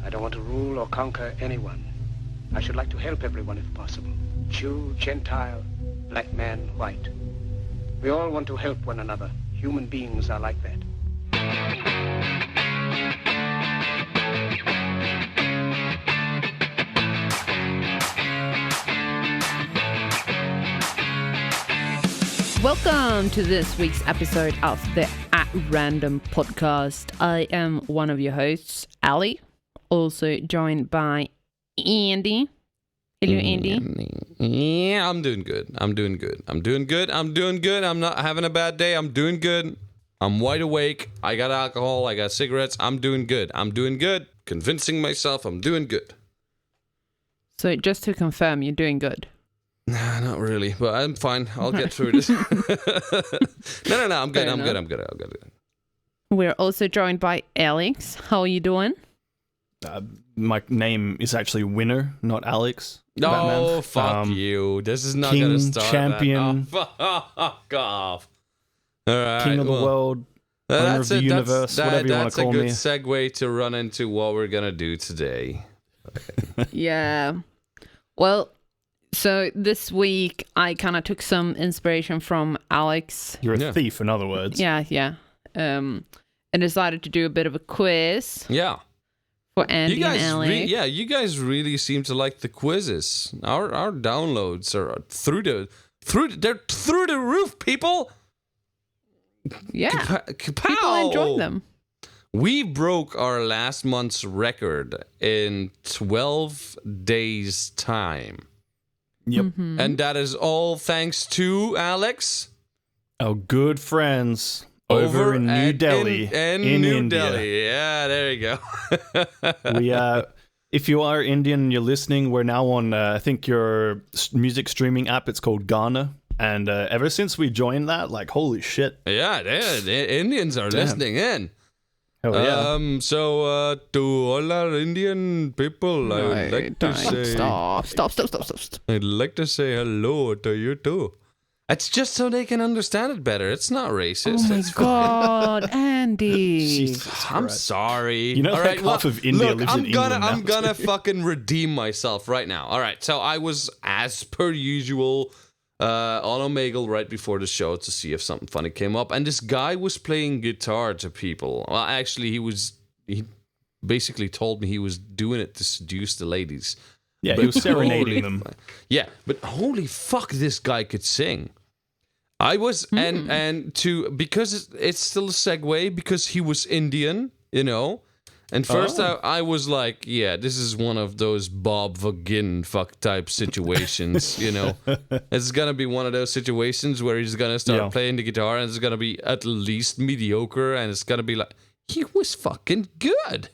I don't want to rule or conquer anyone. I should like to help everyone if possible. Jew, Gentile, black man, white. We all want to help one another. Human beings are like that. Welcome to this week's episode of the At Random podcast. I am one of your hosts, Ali, also joined by Andy. Hello, Andy. Yeah, I'm doing good. I'm not having a bad day. I'm doing good. I'm wide awake. I got alcohol. I got cigarettes. I'm doing good. Convincing myself I'm doing good. So just to confirm, you're doing good. Nah, not really, but I'm fine. I'll get through this. No. I'm good. I'm good. We're also joined by Alex. How are you doing? My name is actually Winner, not Alex. No, Batman. fuck you. This is not King, going to start. champion. Oh, fuck off. All right. King of the world, owner of the universe, whatever you want to call me. That's a good segue to run into what we're going to do today. Okay. Yeah. Well, so this week I kind of took some inspiration from Alex. You're a thief, in other words. Yeah. And decided to do a bit of a quiz. Yeah. For Andy and Alex. You guys really seem to like the quizzes. Our downloads are through the roof, people. Yeah. People enjoy them. We broke our last month's record in 12 days' time. Yep. Mm-hmm. And that is all thanks to Alex. Our good friends over in New Delhi. In New India. Delhi. Yeah, there you go. We, if you are Indian and you're listening, we're now on, I think, your music streaming app. It's called Ghana. And ever since we joined that, like, holy shit. Yeah, the Indians are listening in. Hell yeah. So to all our Indian people, I would like to say... Stop. I'd like to say hello to you too. It's just so they can understand it better. It's not racist. Oh my God, Andy. Jesus I'm Christ. sorry. You know, all like half of India lives in England now. I'm gonna fucking redeem myself right now. All right, so I was, as per usual, on Omegle right before the show to see if something funny came up, and this guy was playing guitar to people. Well, actually, he basically told me he was doing it to seduce the ladies. Yeah, he was serenading them. Yeah, but holy fuck, this guy could sing. I was because it's still a segue because he was Indian, you know. And first I was like, yeah, this is one of those Bob Vagin fuck type situations, you know. It's gonna be one of those situations where he's gonna start playing the guitar and it's gonna be at least mediocre and it's gonna be like, he was fucking good.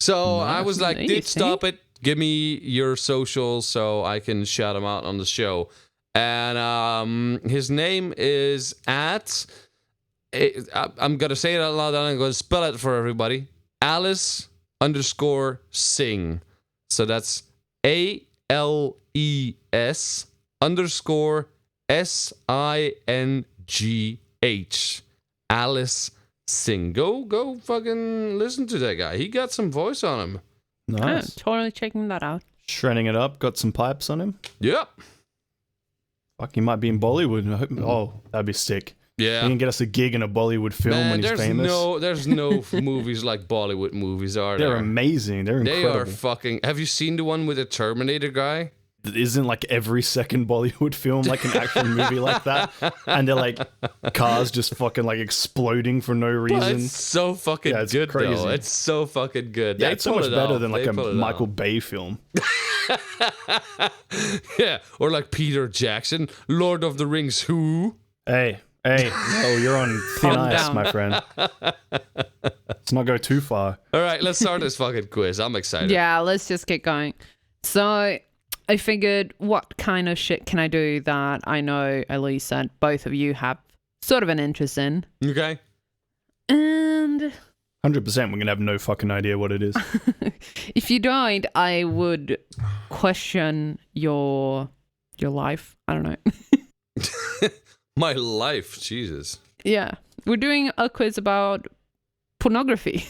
So I was like, dude, stop it. Give me your socials so I can shout him out on the show. And his name is I'm going to say it out loud and I'm going to spell it for everybody. Alice_Sing. So that's ALES_SINGH. Alice Sing. Go fucking listen to that guy. He got some voice on him. Nice. Oh, totally checking that out. Shredding it up. Got some pipes on him. Yep. Fuck, he might be in Bollywood. Oh, that'd be sick. Yeah. He can get us a gig in a Bollywood film when he's famous. There's no movies like Bollywood movies, are there? They're amazing. They're incredible. They are fucking... Have you seen the one with the Terminator guy? Isn't like every second Bollywood film like an action movie like that? And they're like cars just fucking like exploding for no reason. Well, it's so fucking good, crazy. though. It's so fucking good. Yeah, They it's so pull much it better off. than like They a pull it Michael off. Bay film. Yeah, or like Peter Jackson, Lord of the Rings, who? Hey, no, you're on thin ice, my friend. Let's not go too far. All right, let's start this fucking quiz. I'm excited. Yeah, let's just get going. So I figured, what kind of shit can I do that I know at least that both of you have sort of an interest in? Okay. And 100%, we're gonna have no fucking idea what it is. if you don't, I would question your life. I don't know. My life, Jesus. Yeah, we're doing a quiz about pornography.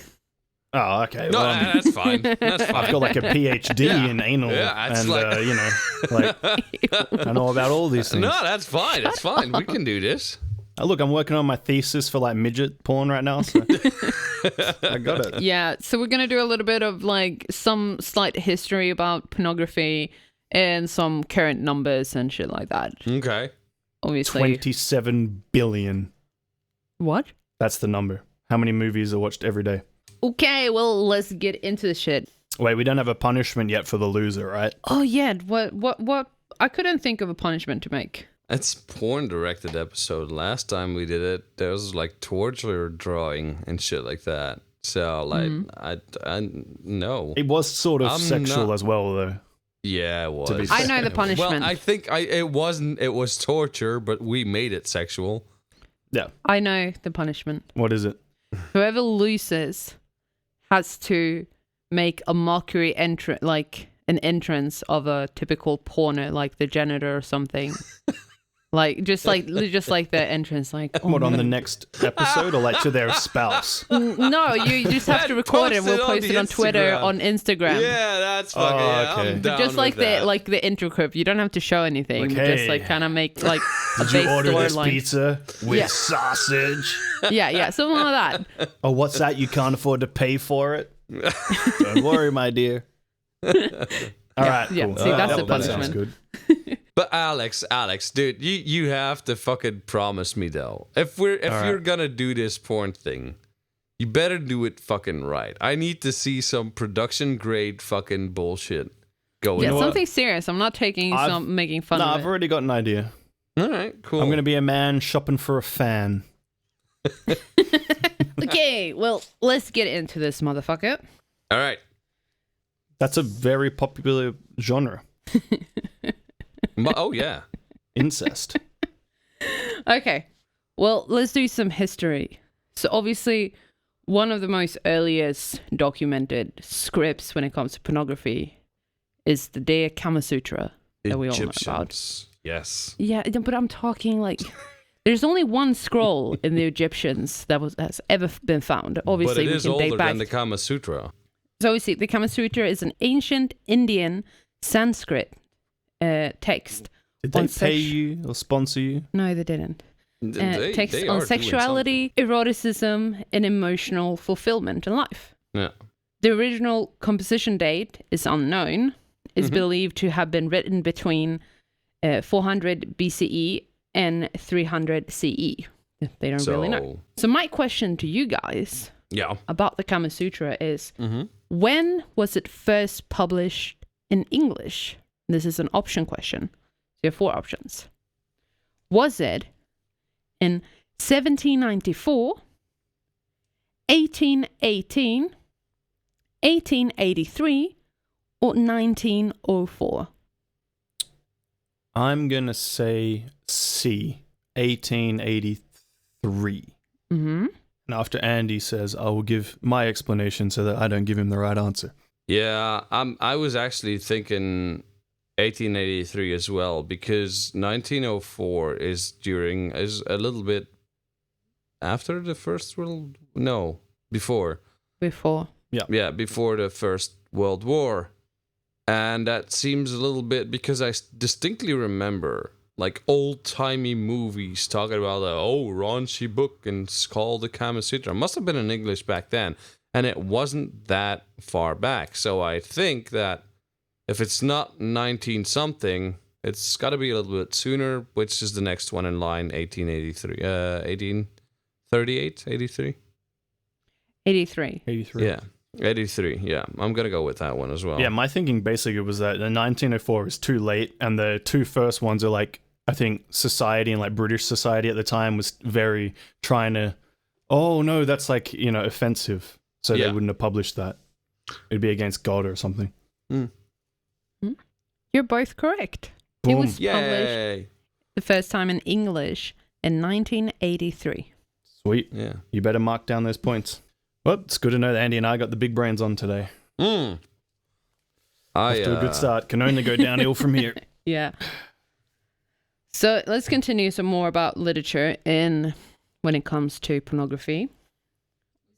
Oh, okay. No, Well, that's fine. That's fine. I've got like a PhD in anal, Yeah, it's and like- you know, like I know about all these things. No, that's fine. It's fine. We can do this. Look, I'm working on my thesis for like midget porn right now, so I got it. Yeah, so we're gonna do a little bit of like some slight history about pornography and some current numbers and shit like that. Okay. Obviously. 27 billion. What? That's the number. How many movies are watched every day? Okay, well, let's get into the shit. Wait, we don't have a punishment yet for the loser, right? Oh yeah, what? I couldn't think of a punishment to make. It's porn-directed episode. Last time we did it, there was like torture drawing and shit like that. So, like, I no. It was sort of I'm sexual not- as well, though. Yeah, it was. To be I know the punishment. Well, I think it wasn't. It was torture, but we made it sexual. Yeah. I know the punishment. What is it? Whoever loses has to make a mockery entrance, like an entrance of a typical porno, like the janitor or something. Like just like the entrance, like oh, What, on no. the next episode, or like to their spouse? No, you just have to record it and we'll post it on Twitter, on Instagram. Yeah, that's fucking. Oh, Yeah, okay. I'm But down just like with that. the intro clip, you don't have to show anything. Like, Just hey, like kind of make like a Did you base order this storyline. pizza with Yeah. sausage? Yeah, something like that. Oh, what's that? You can't afford to pay for it? Don't worry, my dear. All right, yeah, cool. see, that's the that sounds punishment. good. But Alex, dude, you have to fucking promise me though. If you're gonna do this porn thing, you better do it fucking right. I need to see some production grade fucking bullshit going Yeah, on. something serious. I'm not making fun No, of I've it. already got an idea. All right, cool. I'm going to be a man shopping for a fan. Okay, well, let's get into this motherfucker. All right. That's a very popular genre. Oh yeah. Incest. Okay, well, let's do some history. So obviously, one of the most earliest documented scripts when it comes to pornography is the Dear Kama Sutra that we all know about. Egyptians. Yes. Yeah, but I'm talking like there's only one scroll in the Egyptians that has ever been found. Obviously, But it we is can date older back. than the Kama Sutra. So obviously, the Kama Sutra is an ancient Indian Sanskrit text. Did they On pay you or sponsor you? No, they didn't. Text They are on doing sexuality, eroticism, and emotional fulfillment in life. something. Yeah. The original composition date is unknown. It's believed to have been written between 400 BCE and 300 CE. They don't really know. So my question to you guys Yeah. about the Kama Sutra is, Mm-hmm. when was it first published in English? This is an option question. So you have 4 options. Was it in 1794, 1818, 1883, or 1904? I'm going to say C, 1883. Mm-hmm. And after Andy says, I will give my explanation so that I don't give him the right answer. Yeah, I was actually thinking 1883 as well, because 1904 is a little bit after the First World. No, before. Before. Yeah, before the First World War, and that seems a little bit, because I distinctly remember like old timey movies talking about raunchy book and it's called the Kama Sutra. It must have been in English back then, and it wasn't that far back. So I think that if it's not 19 something, it's got to be a little bit sooner, which is the next one in line, 1883, 1838, 83. 83. 83. Yeah, 83. Yeah, I'm gonna go with that one as well. Yeah, my thinking basically was that the 1904 is too late, and the 2 first ones are like, I think society and like British society at the time was very trying to, oh no, that's like, offensive. So Yeah. they wouldn't have published that. It'd be against God or something. You're both correct. It Boom. was published Yay! the first time in English in 1983. Sweet. Yeah. You better mark down those points. Well, it's good to know that Andy and I got the big brains on today. Mm. Off to a good start. Can only go downhill from here. Yeah. So let's continue some more about literature when it comes to pornography.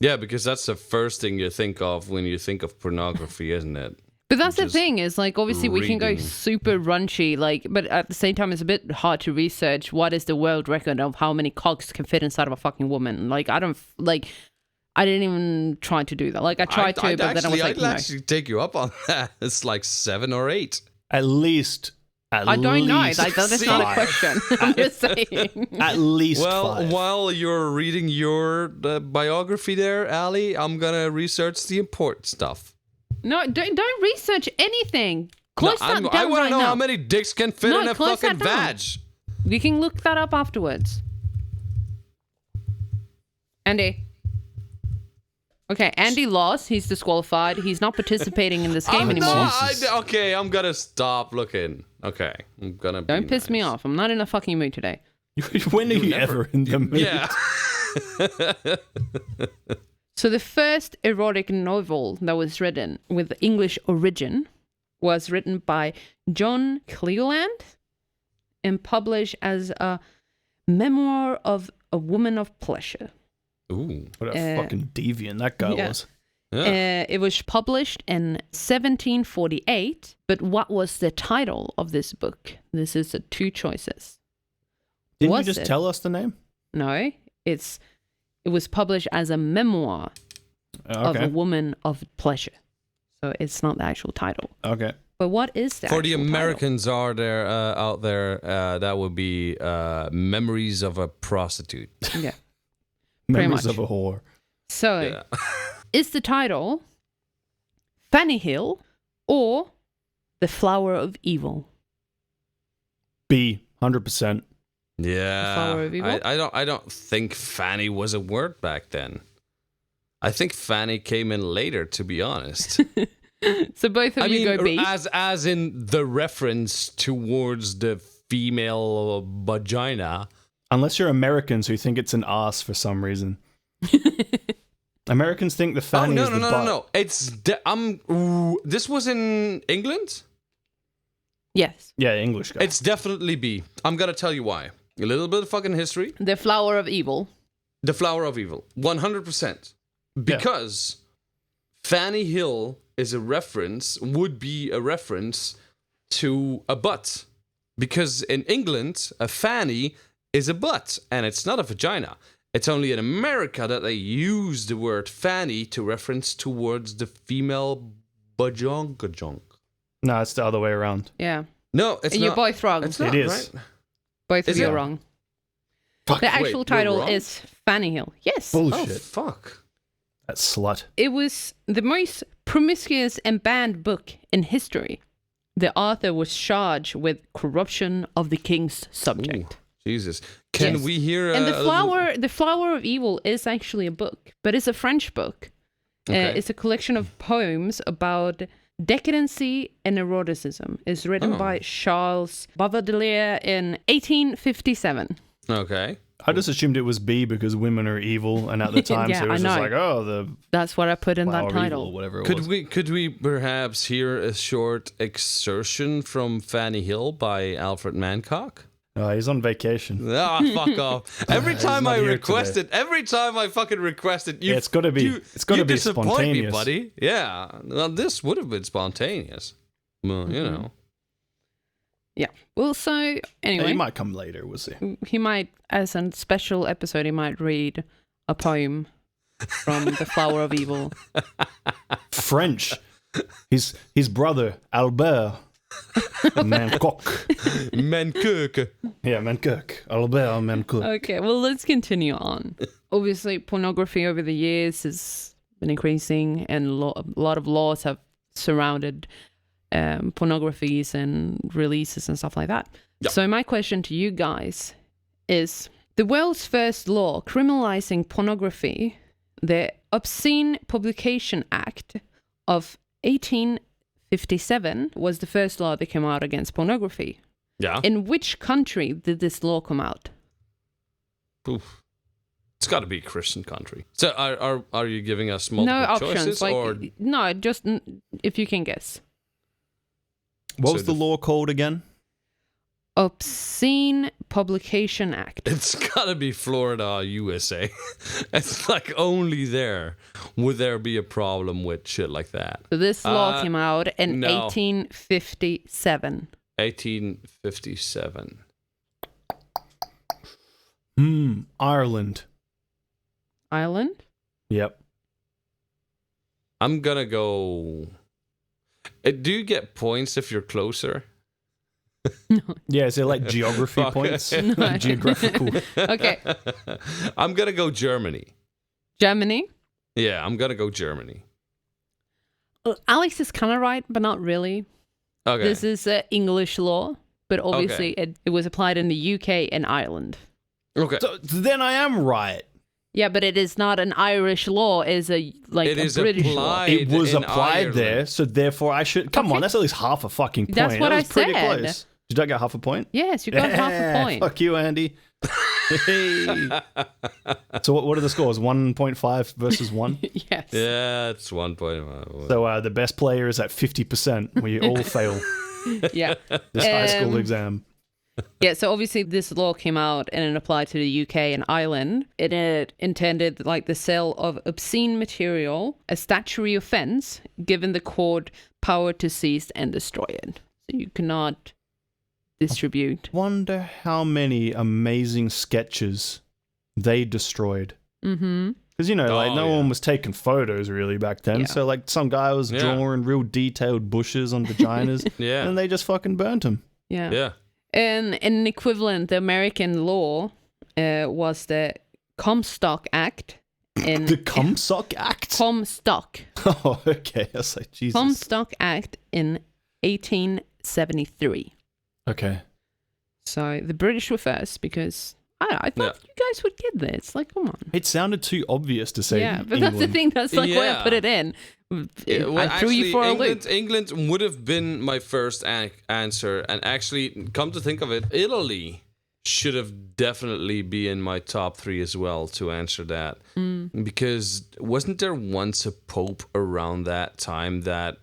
Yeah, because that's the first thing you think of when you think of pornography, isn't it? But that's the Just thing is, like, obviously we can go reading. super raunchy, like, but at the same time, it's a bit hard to research what is the world record of how many cocks can fit inside of a fucking woman. Like, I didn't even try to do that. Like, I tried to, but then I was like, I'd no. actually take you up on that. It's like 7 or 8. At least. I don't know. Like, that is not a five. question. I'm just saying. At least Well, 5. while you're reading your biography there, Ali, I'm gonna research the important stuff. No, don't research anything. Close that down I want right to know now. how many dicks can fit No, in a close fucking that down. vag. We can look that up afterwards. Andy. Okay, Andy lost. He's disqualified. He's not participating in this game anymore. Okay, I'm gonna stop looking. Okay, I'm gonna. Don't piss me off. I'm not in a fucking mood today. When are you ever in the mood? Yeah. So the first erotic novel that was written with English origin was written by John Cleland and published as a memoir of a woman of pleasure. Ooh. What a fucking deviant that guy yeah. was. Yeah. It was published in 1748, but what was the title of this book? This is 2 choices. Didn't Was you just it? tell us the name? No, it was published as a memoir of a Okay. woman of pleasure. So it's not the actual title. Okay. But what is the For the actual Americans out there, that would be Memories of a Prostitute. title? Yeah. Memories much. of a whore. So Yeah. is the title Fanny Hill or The Flower of Evil? B, 100%. Yeah. Flower of Evil? I don't think Fanny was a word back then. I think Fanny came in later, to be honest. So both of you go B. as in the reference towards the female vagina. Unless you're Americans who think it's an ass for some reason. Americans think the fanny is the butt. No. It's this was in England. Yes. Yeah, English guy. It's definitely B. I'm gonna tell you why. A little bit of fucking history. The Flower of Evil. The Flower of Evil, 100%. Because Fanny Hill would be a reference to a butt. Because in England, a fanny is a butt, and it's not a vagina. It's only in America that they use the word fanny to reference towards the female bajonkajunk. No, it's the other way around. Yeah. No, it's And not. you're both wrong. It's not, It is. right? Both of Is you it? are wrong. Fuck, The wait, actual we're title wrong? is Fanny Hill. Yes. Oh, Bullshit. fuck. That slut. It was the most promiscuous and banned book in history. The author was charged with corruption of the king's subject. Ooh, Jesus. Can Yes. we hear And a little- the Flower of Evil is actually a book, but it's a French book. Okay. It's a collection of poems about decadency and eroticism. It's written Oh. by Charles Baudelaire in 1857. Okay. I just assumed it was B because women are evil, and at the time, Yeah, so it was I just know. like, oh, the That's what I put in flower that of evil or title. whatever it was. Could we perhaps hear a short excerption from Fanny Hill by Alfred Mancock? Oh, he's on vacation. Ah, fuck off! Every He's time not I here request today. it, every time I fucking request it, you Yeah, it's gotta be- you- it's gotta you be disappoint me, spontaneous. buddy. Yeah, well, this would have been spontaneous. Well, you know. Yeah. Well, so Yeah, anyway, he might come later. We'll see. he might, as a special episode, he might read a poem from The Flower of Evil. French. His brother Albert Mancock. Mancock. Yeah, Mancock. Albert Mancock. Okay, well, let's continue on. Obviously, pornography over the years has been increasing, and a lot of laws have surrounded pornographies and releases and stuff like that. Yep. So my question to you guys is, the world's first law criminalizing pornography, the Obscene Publication Act of 1857, was the first law that came out against pornography. Yeah. In which country did this law come out? Oof. It's got to be a Christian country. So are you giving us multiple No options. choices Like, or no, just, if you can guess. What So was the law called again? Obscene Publication Act. It's gotta be Florida, USA. It's like only there would there be a problem with shit like that. So this law came out in no. 1857. 1857. Ireland. Ireland? Yep. I'm gonna go. Do you get points if you're closer? Yeah, is there like geography points? No. Geographical. Okay. I'm gonna go Germany. Germany? Yeah, I'm gonna go Germany. Well, Alex is kind of right, but not really. Okay. This is English law, but obviously it was applied in the UK and Ireland. Okay. So then I am right. Yeah, but it is not an Irish law. It's a It is British law. applied. It was in applied Ireland. there, so therefore I should. Come Okay. on, that's at least half a fucking point. That's what that I was pretty said. close. Did I get half a point? Yes, you got half a point. Fuck you, Andy. Hey. So what are the scores? 1.5 versus 1? Yes. Yeah, it's 1.5. So the best player is at 50%. We all fail Yeah. this high school exam. Yeah, so obviously this law came out and it applied to the UK and Ireland. It intended like the sale of obscene material, a statutory offence, given the court power to seize and destroy it. So you cannot distribute. Wonder how many amazing sketches they destroyed. Mm-hmm. Because, you know, like Oh, no yeah. one was taking photos really back then. Yeah. So, like, some guy was Yeah. drawing real detailed bushes on vaginas. Yeah. And they just fucking burnt them. Yeah. Yeah. And an equivalent, the American law was the Comstock Act. In The Comstock Act? Comstock. Oh, okay. I was like, Jesus. Comstock Act in 1873. Okay. So the British were first because I thought you guys would get this. Like, come on. It sounded too obvious to say Yeah, but England. that's the thing. That's like why I Yeah. put it in. Yeah, well, I threw you actually, for a England, loop. England would have been my first answer, and actually, come to think of it, Italy should have definitely be in my top 3 as well to answer that. Because wasn't there once a pope around that time that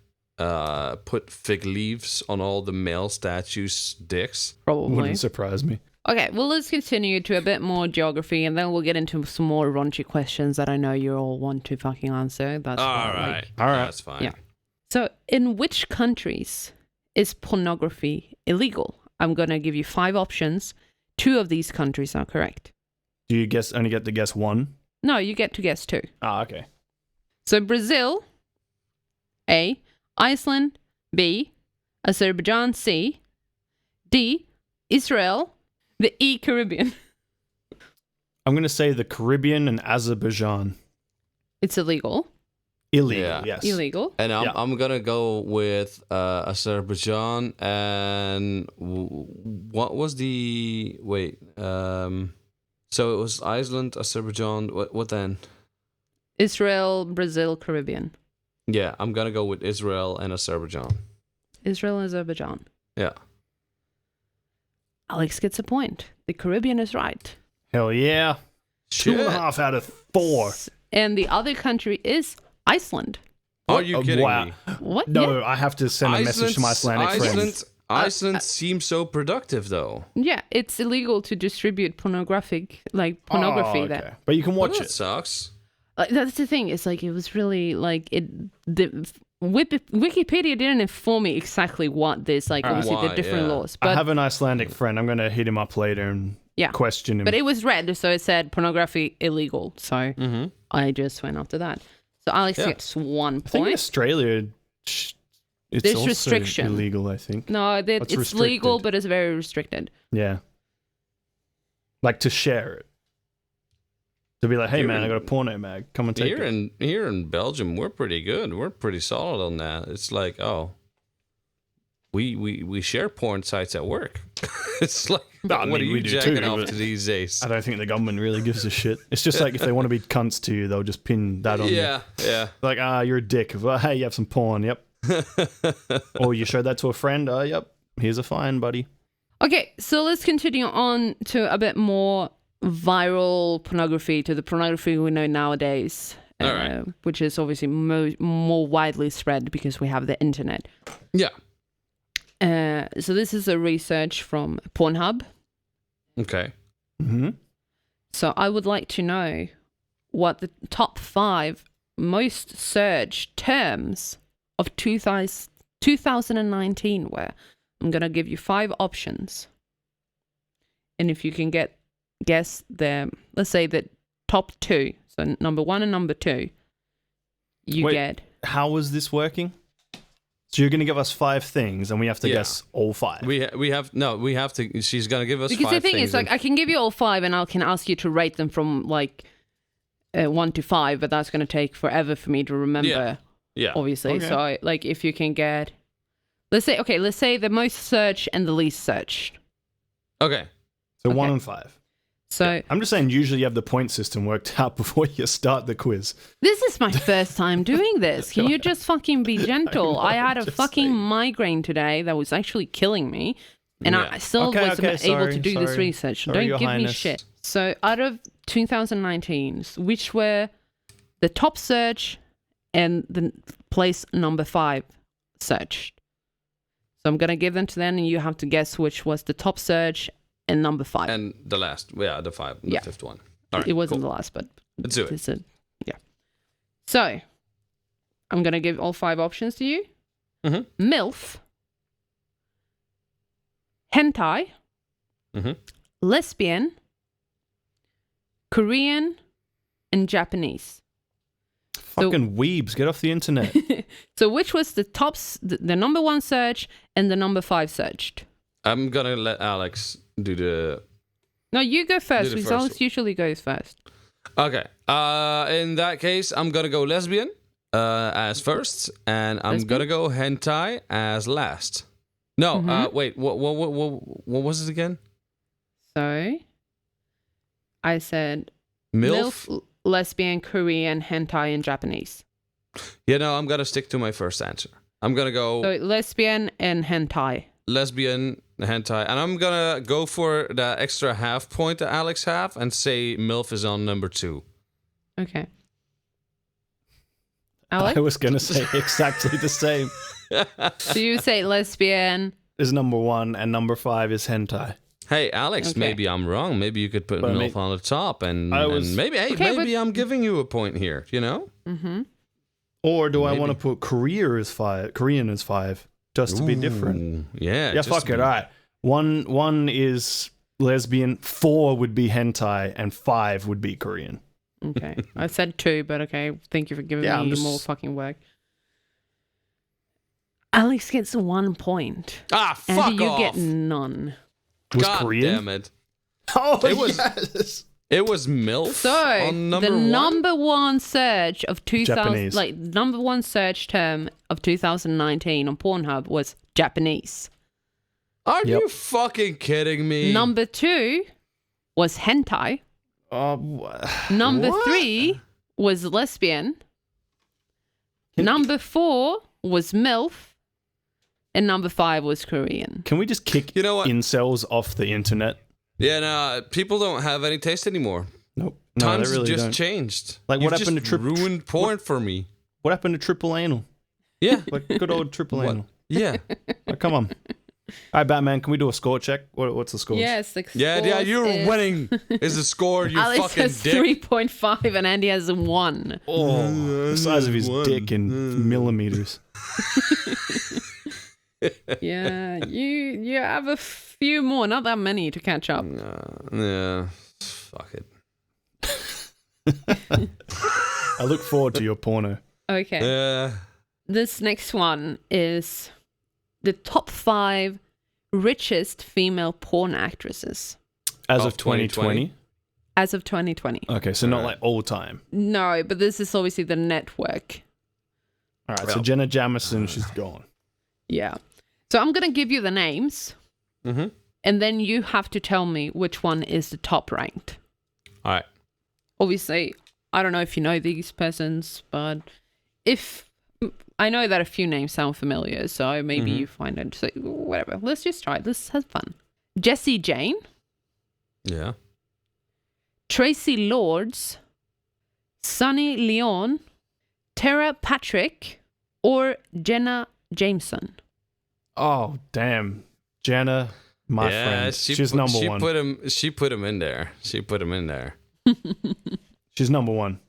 put fig leaves on all the male statues' dicks? Probably. Wouldn't surprise me. Okay, well, let's continue to a bit more geography, and then we'll get into some more raunchy questions that I know you all want to fucking answer. That's All why, right, like- All right. that's fine. Yeah. So, in which countries is pornography illegal? I'm gonna give you 5 options. 2 of these countries are correct. Do you only get to guess one? No, you get to guess 2. Ah, okay. So, Brazil, A. Iceland, B. Azerbaijan, C. D. Israel, the E. Caribbean. I'm going to say the Caribbean and Azerbaijan. It's illegal. Illegal, Yeah. yes. Illegal. And I'm, Yeah. I'm gonna go with Azerbaijan and what was the wait? So it was Iceland, Azerbaijan. What then? Israel, Brazil, Caribbean. Yeah, I'm gonna go with Israel and Azerbaijan. Israel and Azerbaijan. Yeah. Alex gets a point. The Caribbean is right. Hell yeah. Shit. 2.5 out of 4. And the other country is Iceland. Are you kidding wow. me? What? No, Yeah. I have to send a message to my Icelandic friends. Iceland seems so productive though. Yeah, it's illegal to distribute pornography Oh, there. okay. But you can watch Well, that it. sucks. Like, that's the thing. It's like it was really like it. Wikipedia didn't inform me exactly what this obviously Why, the different yeah. laws, I but have an Icelandic friend. I'm going to hit him up later and yeah, question him. but it was red, so it said pornography illegal. So Mm-hmm. I just went after that. So Alex Yeah. gets 1 I think in point. Australia, it's There's also restriction. illegal, I think. No, It's it's legal, restricted. but it's very restricted. Yeah. Like to share it. To be like, hey Here man, I in- got a porno mag. Come and take Here it. in Belgium, we're pretty good. We're pretty solid on that. It's like, oh, we share porn sites at work. It's like, No, I what mean, are we you do jacking too, off but- to these days? I don't think the government really gives a shit. It's just like if they want to be cunts to you, they'll just pin that on you. Yeah, yeah. Like, you're a dick. Well, hey, you have some porn. Yep. Or you showed that to a friend. Yep. Here's a fine, buddy. Okay, so let's continue on to a bit more viral pornography, to the pornography we know nowadays, All right. which is obviously more widely spread because we have the internet. Yeah. So this is a research from Pornhub. Okay. Mm-hmm. So I would like to know what the top 5 most searched terms of 2019 were. I'm going to give you 5 options. And if you can guess let's say the top 2, so number 1 and number 2, you Wait. get. How is this working? So you're going to give us 5 things, and we have to Yeah. guess all 5. We have to. She's gonna give us Because 5 the thing things is, like, I can give you all 5 and I can ask you to rate them from, like, 1 to 5, but that's going to take forever for me to remember, yeah. obviously. Okay. So, like, if you can get... let's say the most searched and the least searched. Okay. So Okay. 1 and 5. So, I'm just saying, usually you have the point system worked out before you start the quiz. this is my first time doing this. Can you just fucking be gentle? I had a just fucking saying. migraine today that was actually killing me, and Yeah. I still Okay, wasn't okay, able to sorry, do this sorry. research. Sorry, Don't Your give me Highness. shit. So, out of 2019's, which were the top search and the place number 5 searched? So I'm gonna give them to them, and you have to guess which was the top search and number 5. And the last, the 5, the Yeah. 5th one. All right. It wasn't cool. the last, but Let's do it. it's yeah. So I'm gonna give all 5 options to you. Mhm. MILF, hentai, Mhm. lesbian, Korean, and Japanese. Fucking weebs, get off the internet. So which was the the number 1 search and the number 5 searched? I'm gonna let Alex do the. No, you go first, the because first Alex usually goes first. Okay. In that case, I'm gonna go lesbian as first, and I'm Lesbian? gonna go hentai as last. No, Mhm. wait. What was it again? So I said MILF? lesbian, Korean, hentai, and Japanese. Yeah, no, I'm gonna stick to my first answer. I'm gonna go So lesbian and hentai. lesbian, hentai, and I'm gonna go for the extra half point that Alex have and say MILF is on number 2. Okay. Alex, I was going to say exactly the same. so you say lesbian. Is number 1, and number 5 is hentai. Hey, Alex, Okay. maybe I'm wrong. Maybe you could put But MILF on the top, and, I was- and maybe Okay, maybe but- I'm giving you a point here. You know? Mm-hmm. Or do I Maybe. want to put Korean as 5, just to be different? Ooh, yeah. Yeah, just fuck to it. be- All right. One is lesbian, 4 would be hentai, and 5 would be Korean. Okay. I said 2, but okay. Thank you for giving Yeah, I'm me just- more fucking work. Alex gets 1 point. Ah, fuck Andy, you off! get none. Was God Korean? damn it! Oh, It was- yes. It was MILF So on number the 1? number 1 search of 2000, Japanese. like number 1 search term of 2019 on Pornhub was Japanese. Are Yep. you fucking kidding me? Number 2 was hentai. Number What? 3 was lesbian. Number 4 was MILF. And number 5 was Korean. Can we just kick You know what? incels off the internet? Yeah, no, people don't have any taste anymore. Nope. No, Times they really just don't. changed. Like, what You've happened just to ruined porn for me? What happened to triple anal? Yeah, Like good old triple What? anal. yeah, Like, come on. All right, Batman, can we do a score check? What's the score? Yes, the yeah. scores You're is- winning. Is the score? You Alex fucking has dick. 3.5 and Andy has 1. Oh, the size of his dick in millimeters. Yeah, you have a few more, not that many to catch up. Yeah, fuck it. I look forward to your porno. Okay. Yeah. This next one is the top 5 richest female porn actresses As Of of 2020? as of 2020. Okay, so not Alright. like all time. No, but this is obviously the network. All right, so Well. Jenna Jameson, she's gone. Yeah. So I'm going to give you the names, Mm-hmm. and then you have to tell me which one is the top ranked. All right. Obviously, I don't know if you know these persons, but if I know that a few names sound familiar, so maybe you find it. So whatever. Let's just try it. Let's have fun. Jessie Jane, Yeah. Tracy Lords, Sunny Leon, Tara Patrick, or Jenna Jameson. Oh, damn. Jenna, my friend. She's number one. She put him in there. She's number one.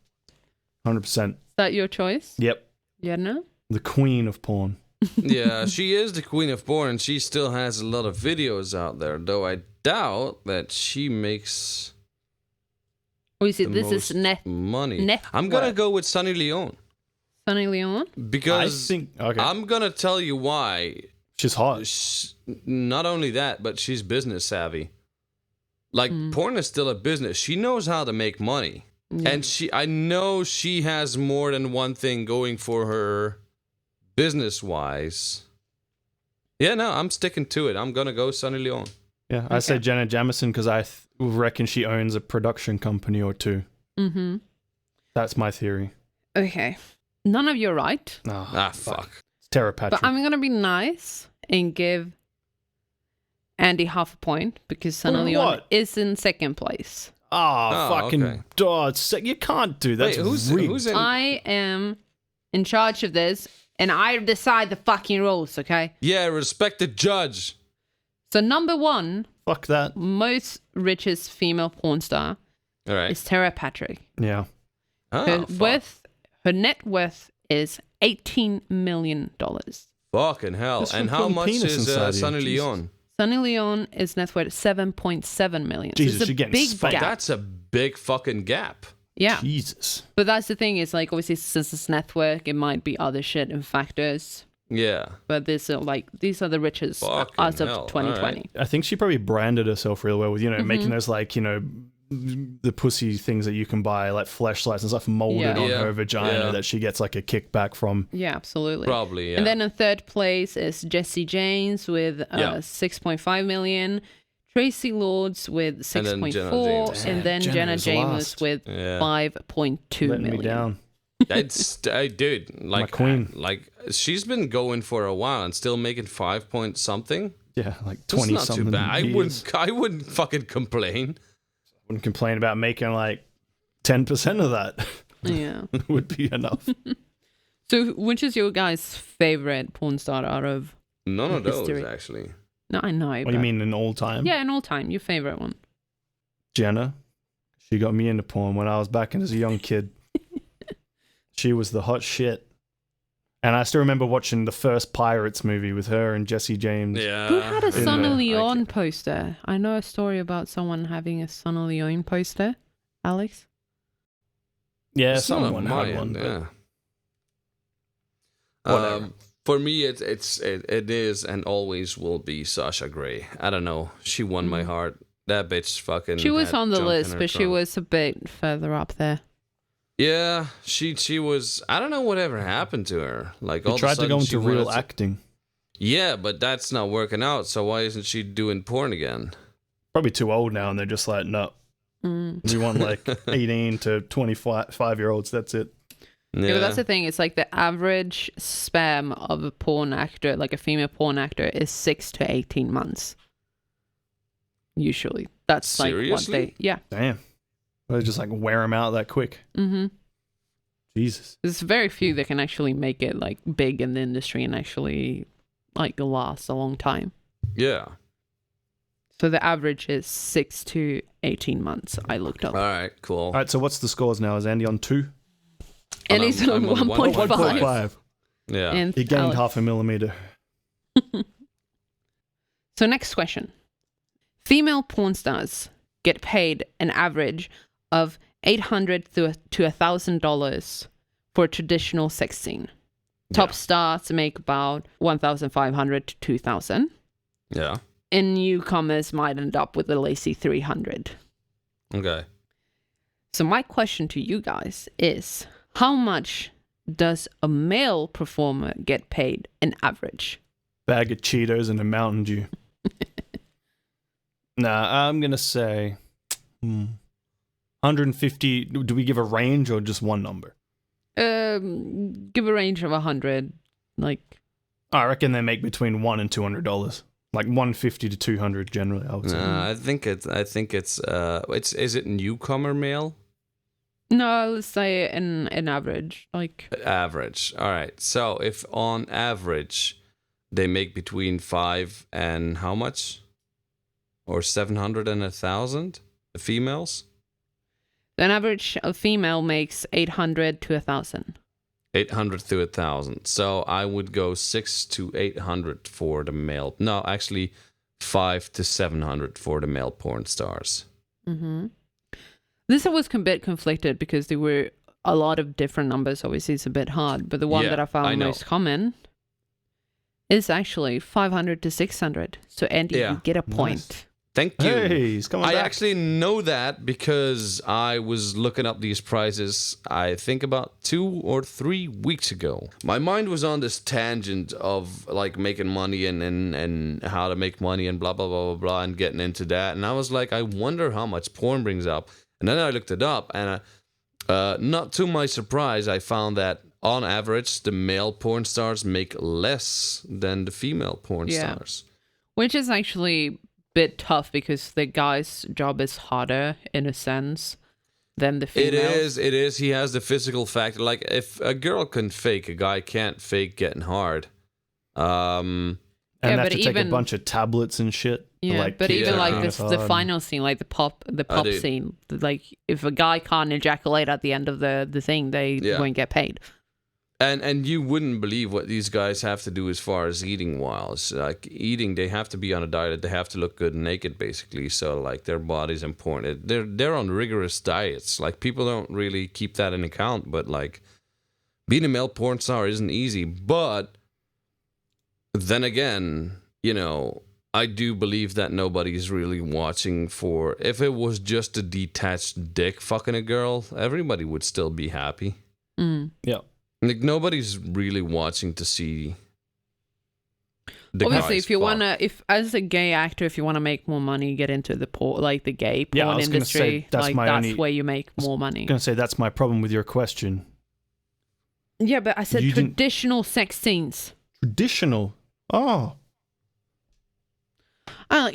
100%. Is that your choice? Yep. Yeah, no? The queen of porn. Yeah, she is the queen of porn. She still has a lot of videos out there, though I doubt that she makes Or is it this is money. net I'm gonna worth? go with Sunny Leone Sunny Leone? because Okay. I'm gonna tell you why. She's hot. Not only that, but she's business savvy. Like porn is still a business. She knows how to make money, and I know she has more than one thing going for her, business wise. Yeah, no, I'm sticking to it. I'm gonna go Sunny Leone. Yeah, I say Jenna Jameson because I reckon she owns a production company or two. Mm-hmm. That's my theory. Okay. None of you are right. Fuck. It's Tara Patrick. But I'm going to be nice and give Andy half a point because Sunny For Leone what? is in second place. Fucking okay. dog. You can't do that. Wait, who's in? I am in charge of this and I decide the fucking rules, okay? Yeah, respect the judge. So number one, Fuck that. most richest female porn star All right. is Tara Patrick. Yeah. Her net worth is $18 million. Fucking hell. Just And for how putting much penis is inside you. Sunny Jesus. Leone? Sunny Leone is net worth $7.7 million. Jesus, so it's she a getting big spanked. gap. That's a big fucking gap. Yeah. Jesus. But that's the thing is like obviously since it's network, it might be other shit and factors. Yeah. But these are the richest Fucking as of hell. 2020. Alright. I think she probably branded herself real well with, making those the pussy things that you can buy, like fleshlights and stuff molded on Yeah. her vagina Yeah. that she gets like a kickback from. Yeah, absolutely. Probably, yeah. And then in third place is Jessie James with 6.5 million, Tracy Lords with 6.4, and then Jenna Jenna is James last. with Yeah. 5.2 Letting million. me down. Dude, like, queen. like she's been going for a while and still making 5 point something. Yeah, like That's 20 not too something. bad. years. I wouldn't fucking complain. Wouldn't complain about making like 10% of that. Yeah. Would be enough. So which is your guys' favorite porn star out of... None of those History. actually. No, I know. What do you mean in all time? Yeah, in all time, your favorite one. Jenna. She got me into porn when I was back as a young kid. She was the hot shit. And I still remember watching the first Pirates movie with her and Jessie James. Yeah. Who had a in Sunny the- Leone poster? I know a story about someone having a Sunny Leone poster. Alex? Yeah, It's not on someone my had one. end, but yeah. Whatever. For me, it is and always will be Sasha Grey. I don't know. She won my heart. That bitch fucking. She was had on the junk in list, her but she trunk. was a bit further up there. Yeah, she was. I don't know whatever happened to her. Like all She tried of a to go sudden she into real wanted to- acting. Yeah, but that's not working out. So why isn't she doing porn again? Probably too old now, and they're just like, no. We want like 18 to 25-year-olds. That's it. Yeah, but that's the thing. It's like the average span of a porn actor, like a female porn actor, is 6 to 18 months. Usually. That's like what Seriously? they... Yeah. Damn. They just like wear them out that quick. Mm-hmm. Jesus. There's very few that can actually make it like big in the industry and actually like last a long time. Yeah. So the average is 6 to 18 months. I looked up. All right. Cool. All right, so what's the scores now? Is Andy on 2? And he's on I'm on 1.5. 1.5. Yeah. And He gained Alex. half a millimeter. So next question. Female porn stars get paid an average of $800 to $1,000 for a traditional sex scene. Top stars make about $1,500 to $2,000. Yeah. And newcomers might end up with a lazy $300. Okay. So my question to you guys is, how much does a male performer get paid in average? Bag of Cheetos and a Mountain Dew. Nah, I'm going to say 150. Do we give a range or just one number? Give a range of 100. Like, I reckon they make between $100 and $200. Like 150 to 200 generally, I would say. I think it's is it newcomer male? no, let's say an average. Like, Average. All right. So if on average they make between 5 and how much? Or 700 and 1,000? The females? An average female makes 800 to 1,000. 800 to 1,000. So I would go 6 to 800 for the male. No, actually 5 to 700 for the male porn stars. Mm-hmm. This was a bit conflicted because there were a lot of different numbers. Obviously, it's a bit hard, but the one that I found most common is actually 500 to 600. So Andy, you get a point. Nice. Thank you. Hey, he's coming back. I actually know that because I was looking up these prices, I think about 2 or 3 weeks ago. My mind was on this tangent of like making money and how to make money and blah, blah, blah, blah, blah, and getting into that. And I was like, I wonder how much porn brings up. And then I looked it up, and not to my surprise, I found that on average, the male porn stars make less than the female porn stars. Which is actually bit tough because the guy's job is harder in a sense than the female. It is. He has the physical factor. Like if a girl can fake, a guy can't fake getting hard. And have to take a bunch of tablets and shit. Yeah, like, but even like the final scene, like the pop scene, like if a guy can't ejaculate at the end of the thing, they won't get paid. And you wouldn't believe what these guys have to do as far as eating wise. Like eating, they have to be on a diet. They have to look good naked, basically. So like their body's important. They're on rigorous diets. Like people don't really keep that in account. But like being a male porn star isn't easy. But then again, you know, I do believe that nobody's really watching for. If it was just a detached dick fucking a girl, everybody would still be happy. Yeah. Like nobody's really watching to see. Obviously, if as a gay actor, if you want to make more money, get into the the gay porn industry. That's where you make more money. I'm gonna say that's my problem with your question. Yeah, but I said traditional sex scenes. Traditional. Oh.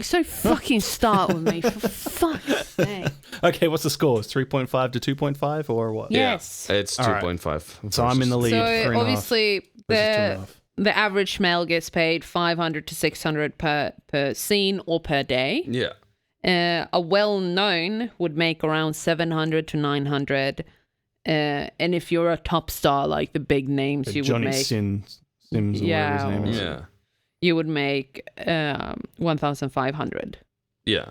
So fucking start with me, for fuck's sake. Okay, what's the score? 3.5 to 2.5 or what? Yes. Yeah, it's 2.5. So I'm in the lead. So obviously, the average male gets paid 500 to 600 per scene or per day. Yeah. A well-known would make around 700 to 900. And if you're a top star, like the big names, you would make... Johnny Sims or whatever his name is. Yeah. You would make 1,500. Yeah.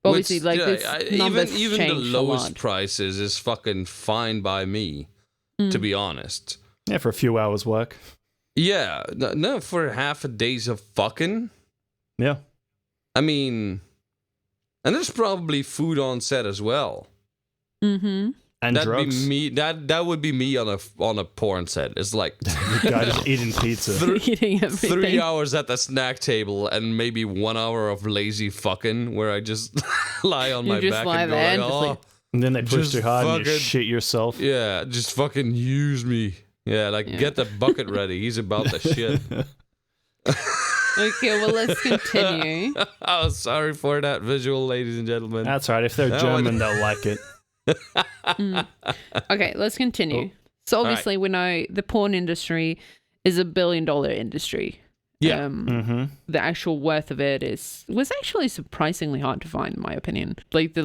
Obviously, this numbers even the change lowest prices is fucking fine by me, to be honest. Yeah, for a few hours work. Yeah, no, for half a days of fucking. Yeah. I mean, and there's probably food on set as well. Mm-hmm. And That'd drugs. be me. That would be me on a porn set. It's like the guy just eating pizza, eating everything. 3 hours at the snack table, and maybe 1 hour of lazy fucking where I just lie on my back and go like, oh. And then they push just too hard and you shit yourself. Yeah, just fucking use me. Yeah, get the bucket ready. He's about to shit. Okay, well, let's continue. Oh, sorry for that visual, ladies and gentlemen. That's right. If they're German, they'll like it. Okay, let's continue. So obviously we know the porn industry is $1 billion industry. Yeah. The actual worth of it was actually surprisingly hard to find, in my opinion. Like the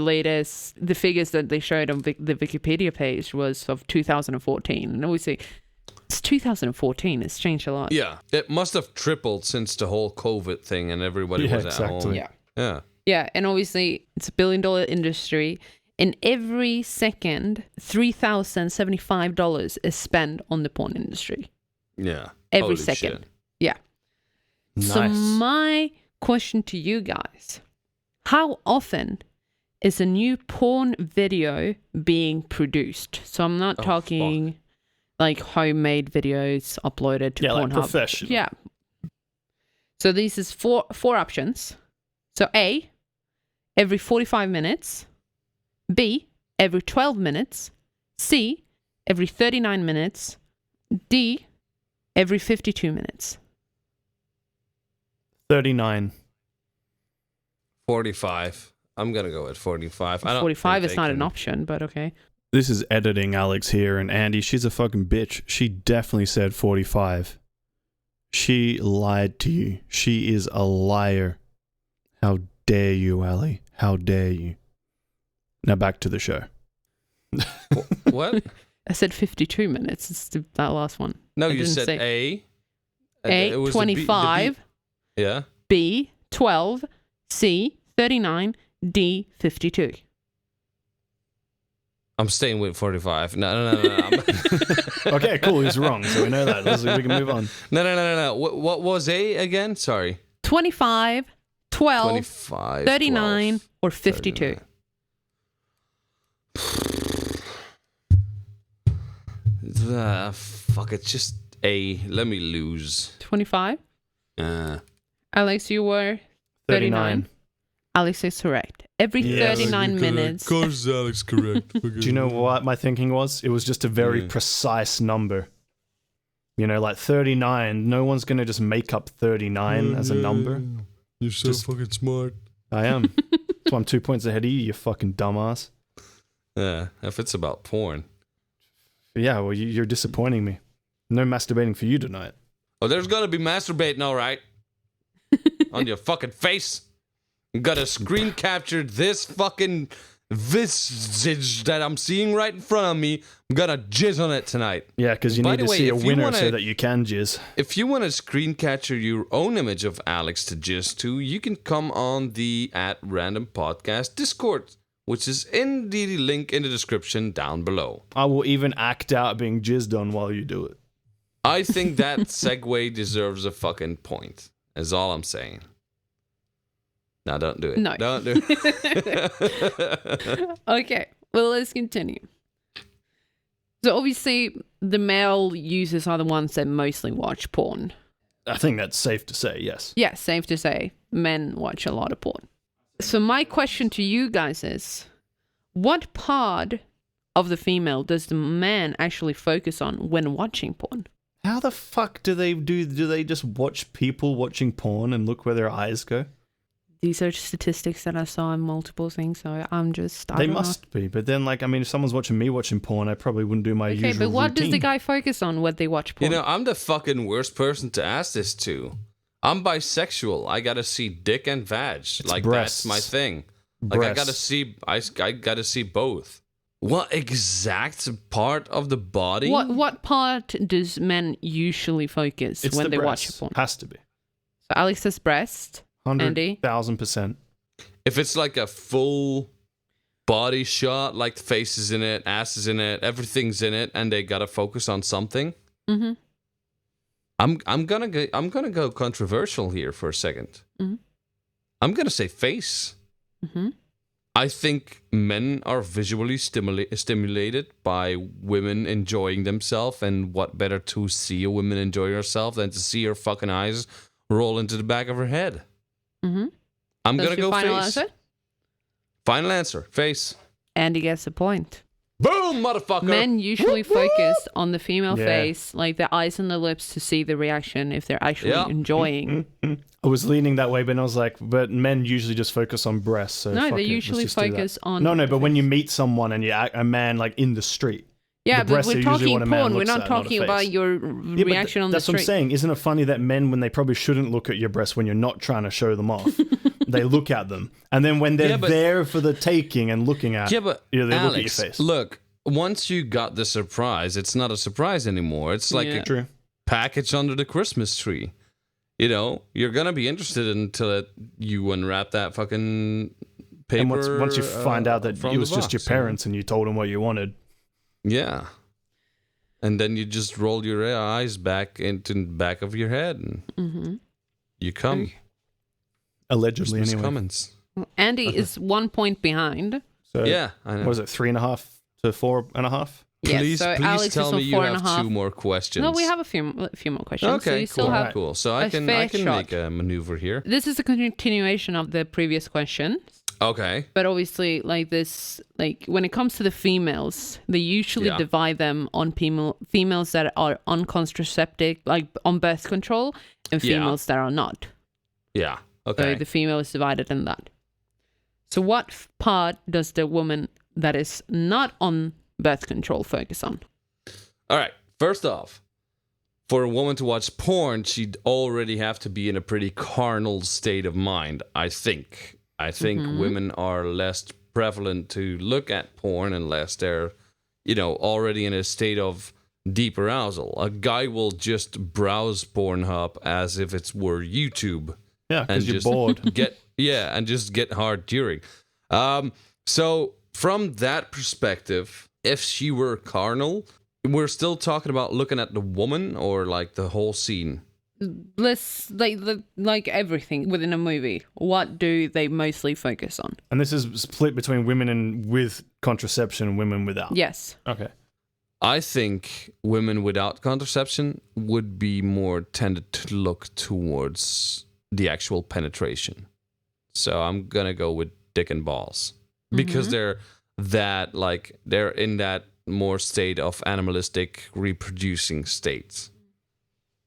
figures that they showed on the Wikipedia page was of 2014, and obviously it's 2014. It's changed a lot. Yeah, it must have tripled since the whole COVID thing and everybody was at home. Yeah, and obviously it's $1 billion industry. And every second, $3,075 is spent on the porn industry. Yeah. Every second. Shit. Yeah. Nice. So my question to you guys, how often is a new porn video being produced? So I'm not talking like homemade videos uploaded to Pornhub. Like professional. Yeah. So this is four options. So A, every 45 minutes. B, every 12 minutes. C, every 39 minutes. D, every 52 minutes. 39. 45. I'm going to go with 45. 45 is not an option, but okay. This is editing Alex here, and Andy, she's a fucking bitch. She definitely said 45. She lied to you. She is a liar. How dare you, Ali? How dare you? Now back to the show. What? I said 52 minutes. It's that last one. No, I you didn't said say- A. A, It was 25. the B. Yeah. B, 12. C, 39. D, 52. I'm staying with 45. No. Okay, cool. He's wrong, so we know that. We can move on. No. What was A again? Sorry. 25, 12, 25. 39, 12, or 52. 39. Fuck it. Just A. Let me lose. 25. Alex, you were 39. Alex is correct. Every Yes. 39 minutes. Of course, Alex, correct. Do you know what my thinking was? It was just a very precise number. You know, like 39. No one's going to just make up 39 as a number. You're so fucking smart. I am. So I'm 2 points ahead of you, you fucking dumbass. Yeah, if it's about porn. Yeah, well, you're disappointing me. No masturbating for you tonight. Oh, there's gonna be masturbating, all right. On your fucking face. You gotta screen capture this fucking visage that I'm seeing right in front of me. I'm gonna jizz on it tonight. Yeah, because you By need the to way, see a if you winner wanna- so that you can jizz. If you want to screen capture your own image of Alex to jizz to, you can come on the @random podcast Discord, which is in the link in the description down below. I will even act out being jizzed on while you do it. I think that segue deserves a fucking point. Is all I'm saying. Now don't do it. No. Don't do it. Okay, well, let's continue. So obviously, the male users are the ones that mostly watch porn. I think that's safe to say, yes. Yeah, safe to say, men watch a lot of porn. So my question to you guys is, what part of the female does the man actually focus on when watching porn? How the fuck do they do? Do they just watch people watching porn and look where their eyes go? These are statistics that I saw in multiple things, so I'm just... I They don't know. must be, but then, like, I mean, if someone's watching me watching porn, I probably wouldn't do my Okay, usual but what does the routine. guy focus on when they watch You porn? know, I'm the fucking worst person to ask this to. I'm bisexual. I gotta see dick and vag. Like breasts. that's my thing. Like I gotta see. I gotta see both. What exact part of the body? What part does men usually focus It's when the they breasts. watch porn? Has to be. So Alex says breast. Andy? 100,000%. If it's like a full body shot, like the face is in it, ass is in it, everything's in it, and they gotta focus on something. Mm-hmm. I'm gonna go controversial here for a second. Mhm. I'm gonna say face. Mm-hmm. I think men are visually stimulated by women enjoying themselves, and what better to see a woman enjoy herself than to see her fucking eyes roll into the back of her head. Mm-hmm. I'm That's gonna your go final face. answer? Final answer, face. Andy gets a point. Boom, motherfucker. Men usually focus on the female Yeah. face, like the eyes and the lips, to see the reaction if they're actually Yeah. enjoying. I was leaning that way, but I was like, but men usually just focus on breasts. So No, fuck they it, let's usually just do that. focus on. No, the but when face. you meet someone and you act a man like in the street. Yeah, the but breasts are we're usually talking what a man porn. We're looks not at, not a talking face. about your Yeah, but reaction on the that's what I'm street. saying. Isn't it funny that men, when they probably shouldn't look at your breasts when you're not trying to show them off, they look at them. And then when they're Yeah, but- there for the taking and looking at, Yeah, but they look at your Alex, face. look, once you got the surprise, it's not a surprise anymore. It's like Yeah. a True. package under the Christmas tree. You know, you're gonna be interested until you unwrap that fucking paper. And once you find out that from it the was just your box, you know? parents and you told them what you wanted. Yeah. And then you just roll your eyes back into the back of your head and Mm-hmm. you come. Allegedly, Christmas anyway. Cummins. Andy is 1 point behind. So, Yeah, I know. what was it, 3.5 to 4.5? Yes, Please, so please Alex tell is me on you 4.5. have 2 more questions. No, we have a few more questions. so Okay, you cool. still have. Cool. So a I can fair shot. make a maneuver here. This is a continuation of the previous question, Okay. but obviously, like this, like when it comes to the females, they usually Yeah. divide them on females that are on contraceptive, like on birth control, and Yeah. females that are not. Yeah. So Okay. the female is divided in that. So what part does the woman that is not on birth control focus on? All right. First off, for a woman to watch porn, she'd already have to be in a pretty carnal state of mind, I think. I think women are less prevalent to look at porn unless they're, already in a state of deep arousal. A guy will just browse Pornhub as if it were YouTube. Yeah, because you're just bored. and just get hard during. So from that perspective, if she were carnal, we're still talking about looking at the woman or like the whole scene. Let's like everything within a movie. What do they mostly focus on? And this is split between women and with contraception and women without. Yes. Okay. I think women without contraception would be more tended to look towards the actual penetration. So I'm gonna go with dick and balls because they're in that more state of animalistic reproducing states.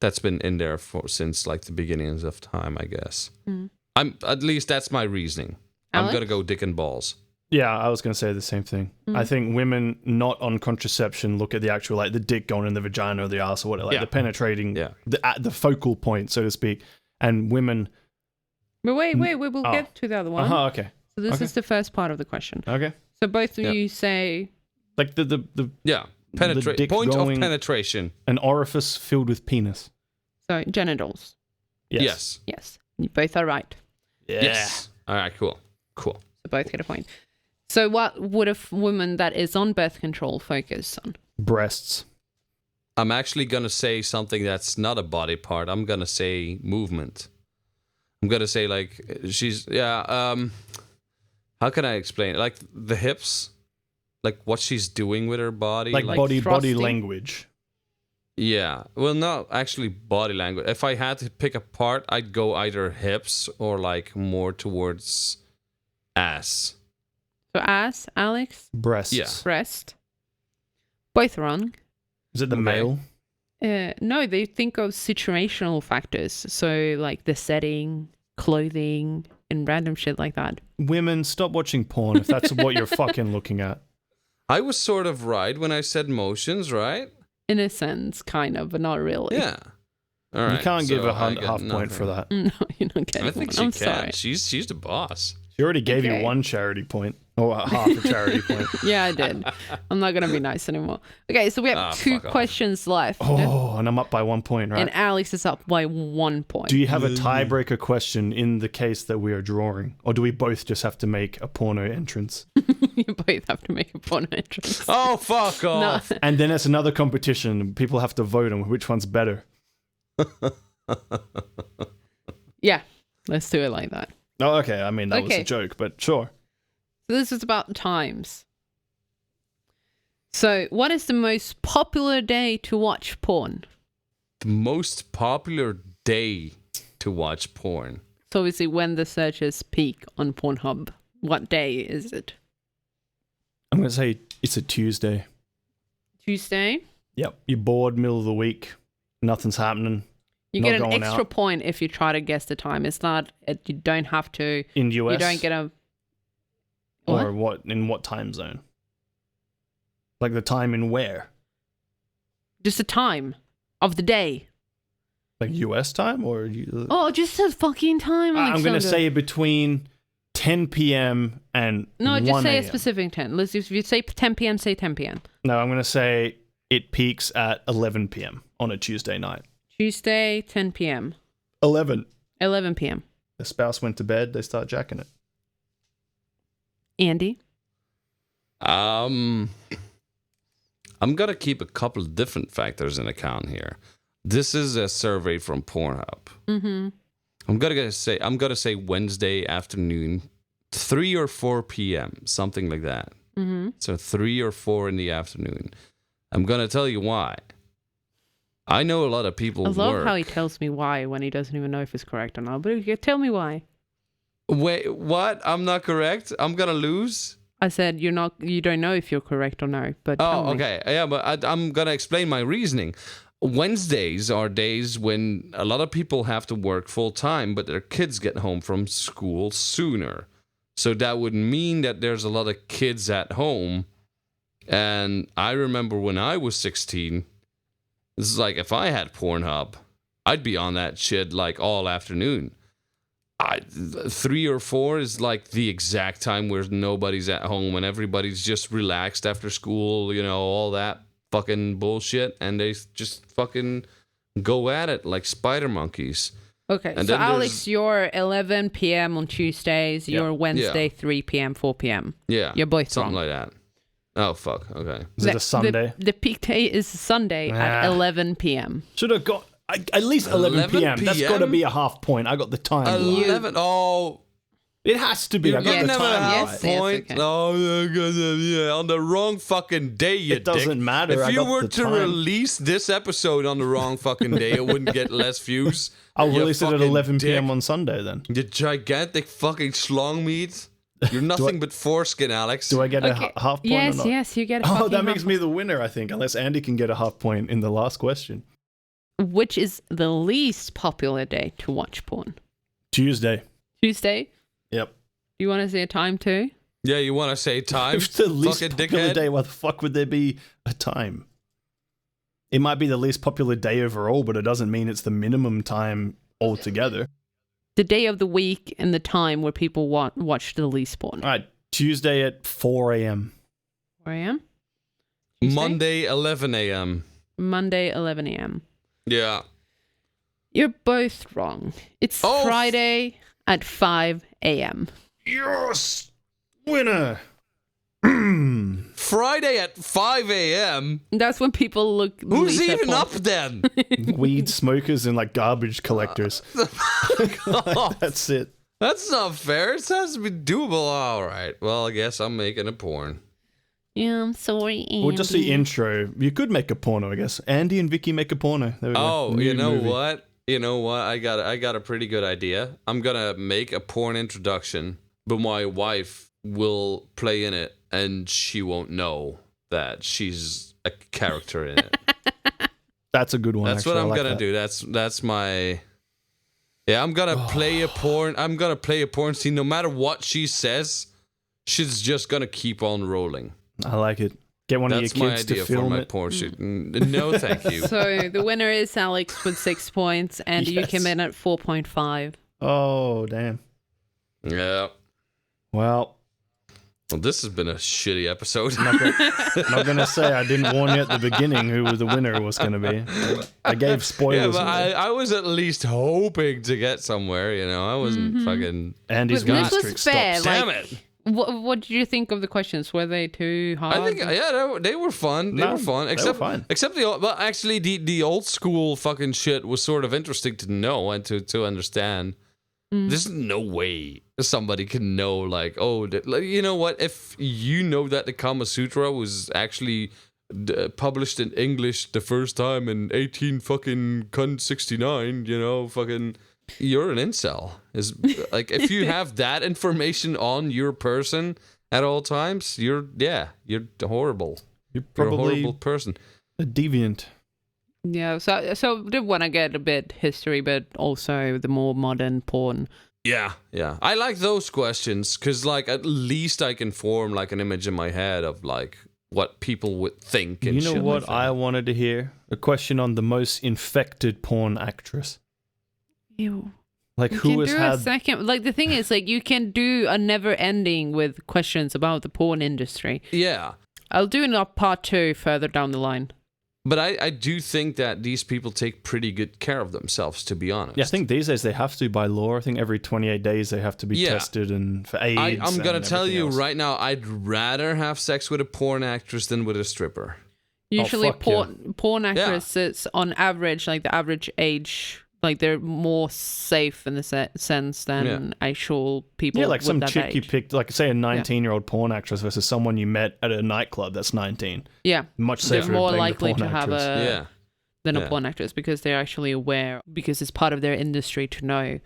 That's been in there since like the beginnings of time, I guess. At least that's my reasoning. Alex? I'm gonna go dick and balls. Yeah, I was going to say the same thing. I think women not on contraception look at the actual, like, the dick going in the vagina or the ass or whatever, like the penetrating, the focal point, so to speak. And women... But wait, we will get to the other one. Okay. So this is the first part of the question. Okay. So both of you say... Like the dick Point of going- penetration. An orifice filled with penis. So genitals. Yes. Yes. You both are right. Yeah. Yes. All right, cool. So both get a point. So what would a woman that is on birth control focus on? Breasts. I'm actually going to say something that's not a body part. I'm going to say movement. I'm going to say like how can I explain it? Like the hips, like what she's doing with her body. Like body thrusting? language. Yeah. Well, not actually body language. If I had to pick a part, I'd go either hips or like more towards ass. So ass, Alex? Breasts. Yeah. Breast. Both wrong. Is it the Okay. male? No, they think of situational factors. So like the setting, clothing, and random shit like that. Women, stop watching porn if that's what you're fucking looking at. I was sort of right when I said motions, right? In a sense, kind of, but not really. Yeah. All right. You can't give so a I got half point for nothing. that. No, you're not getting I think one. she I'm can. sorry. She's the boss. She already gave Okay. you one charity point. Or half a charity point. Yeah, I did. I'm not going to be nice anymore. Okay, so we have two fuck off. questions left. Oh, and I'm up by 1 point, right? And Alex is up by 1 point. Do you have a tiebreaker question in the case that we are drawing? Or do we both just have to make a porno entrance? You both have to make a porno entrance. Oh, fuck No. off. And then it's another competition. People have to vote on which one's better. Yeah, let's do it like that. Oh, okay. I mean, that was Okay. a joke, but sure. So this is about times. So what is the most popular day to watch porn? The most popular day to watch porn. So obviously when the searches peak on Pornhub, what day is it? I'm going to say it's a Tuesday. Tuesday? Yep. You're bored, middle of the week. Nothing's happening. You Not get an going extra out. point if you try to guess the time. It's not, you don't have to, In US? you don't get a... Or what? In what time zone? Like the time in where? Just the time of the day. Like US time? Or Oh, just the fucking time. I'm going to Alexander. say between 10 p.m. and No, 1 just say a a.m. specific 10. Let's if you say 10 p.m., say 10 p.m. No, I'm going to say it peaks at 11 p.m. on a Tuesday night. Tuesday, 10 p.m. 11. 11 p.m. The spouse went to bed, they start jacking it. Andy? I'm gonna keep a couple of different factors in account here. This is a survey from Pornhub. Mm-hmm. I'm gonna say Wednesday afternoon, 3 or 4 p.m., something like that. Mm-hmm. So 3 or 4 in the afternoon. I'm gonna tell you why. I know a lot of people I love work. how he tells me why when he doesn't even know if it's correct or not. But you tell me why. Wait, what? I'm not correct? I'm gonna lose? I said you don't know if you're correct or no. But tell Oh, me. okay. Yeah, but I'm gonna explain my reasoning. Wednesdays are days when a lot of people have to work full time, but their kids get home from school sooner. So that would mean that there's a lot of kids at home. And I remember when I was 16, This is like if I had Pornhub, I'd be on that shit like all afternoon. 3 or 4 is like the exact time where nobody's at home and everybody's just relaxed after school, all that fucking bullshit, and they just fucking go at it like spider monkeys. Okay, And so then Alex, you're 11 p.m. on Tuesdays. You're Wednesday, 3 p.m., 4 p.m. Yeah. You're both something wrong. like that. Oh, fuck. Okay. Is it a Sunday? The peak day is Sunday at 11 p.m. Should have got at least 11 p.m. That's got to be a half point. I got the time. 11. Oh. It has to be. I got You the never time. have Yes, point. okay. Oh, yeah, on the wrong fucking day, you It doesn't dick. matter, I If you got were the to time. release this episode on the wrong fucking day, it wouldn't get less views. I'll You release it at fucking 11 p.m. dick. on Sunday then. You gigantic fucking schlong meat. You're nothing but foreskin, Alex. Do I get a Okay. half point or Yes, not? yes, you get a Oh, fucking that makes half- me the winner, I think, unless Andy can get a half point in the last question. Which is the least popular day to watch porn? Tuesday. Tuesday? Yep. You want to say a time too? Yeah, you want to say time? If it's the least fucking popular dickhead? day, why the fuck would there be a time? It might be the least popular day overall, but it doesn't mean it's the minimum time altogether. The day of the week and the time where people watch the least porn. All right, Tuesday at 4 a.m. 4 a.m.? Tuesday? Monday, 11 a.m. Monday, 11 a.m. Yeah. You're both wrong. It's Oh. Friday at 5 a.m. Yes! Winner! Friday at 5 a.m. That's when people look. Who's least at even porn. up then? Weed smokers and like garbage collectors. That's it. That's not fair. It has to be doable. All right. Well, I guess I'm making a porn. Yeah, I'm sorry, Andy. Well, just the intro. You could make a porno, I guess. Andy and Vicky make a porno. There we go. Oh, New you know movie. what? You know what? I got a pretty good idea. I'm gonna make a porn introduction, but my wife will play in it, and she won't know that she's a character in it. That's a good one. That's actually. what I I'm like gonna that. do. That's my. Yeah, I'm gonna play a porn. I'm gonna play a porn scene. No matter what she says, she's just gonna keep on rolling. I like it. Get one That's of your my kids to idea for film my it. porn shoot. No, thank you. So the winner is Alex with 6 points, and you Yes. came in at 4.5. Oh, damn. Yeah. Well, Well, this has been a shitty episode. not gonna say I didn't warn you at the beginning who the winner was gonna be. I gave Yeah, spoilers. but I was at least hoping to get somewhere, I wasn't fucking... Andy's But this gastric was fair. stops. Damn like, it. What did you think of the questions? Were they too hard? I think, yeah, they were fun. They No, were fun. they were Except, fine. except the old school fucking shit was sort of interesting to know and to understand. There's no way somebody can know, like, oh, you know what? If you know that the Kama Sutra was actually published in English the first time in 1869, fucking, you're an incel. Is like if you have that information on your person at all times, you're horrible. You're You're a probably horrible person. a deviant. Yeah, so did want to get a bit history, but also the more modern porn. Yeah. I like those questions because, like, at least I can form like an image in my head of like what people would think. And You know shit what like I that. wanted to hear? A question on the most infected porn actress. Ew. Like You who can has do a had second. Like the thing is, like you can do a never ending with questions about the porn industry. Yeah. I'll do a part 2 further down the line. But I do think that these people take pretty good care of themselves, to be honest. Yeah, I think these days they have to by law. I think every 28 days they have to be Yeah. tested and for AIDS. I'm gonna and tell everything you else. right now, I'd rather have sex with a porn actress than with a stripper. Usually, fuck porn actresses, on average, like the average age, like they're more safe in the sense than actual people. Yeah, like with some that chick you age. picked, like say a 19-year-old porn actress versus someone you met at a nightclub that's 19. Yeah, Much they're safer. more than playing the likely porn to have actress. than Yeah. a porn actress because they're actually aware because it's part of their industry to know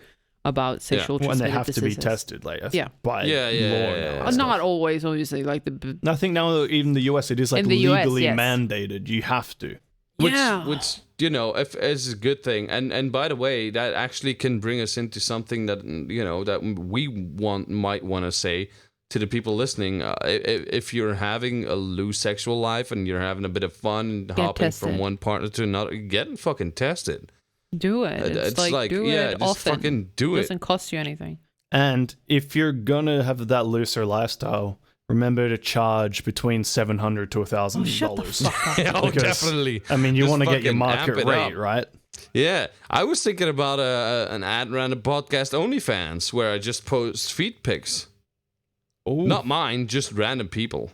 about sexual Well, and they transmitted have to be diseases. tested, like that's Yeah. by Yeah, law yeah, now. yeah. and Not stuff. always, obviously, like the. I think now even the US it is like In the US, legally yes. mandated. You have to. Which, Yeah. which if is a good thing, and by the way, that actually can bring us into something that that we might want to say. to the people listening, if you're having a loose sexual life and you're having a bit of fun hopping from one partner to another, get fucking tested. Do it. It's like do it just often. fucking do it. It doesn't cost you anything. And if you're gonna have that looser lifestyle, remember to charge between $700 to $1,000. Shut the fuck up. Oh, definitely. I mean, you Just want to get your fucking market amp it rate, up. right? Yeah, I was thinking about an ad around the podcast OnlyFans where I just post feet pics. Ooh. Not mine, just random people.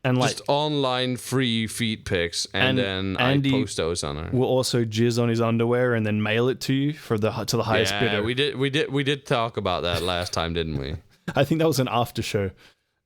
And like, Just online free feet pics, and then Andy I post those on there. we'll also jizz on his underwear and then mail it to you to the highest bidder. we did talk about that last time, didn't we? I think that was an after show.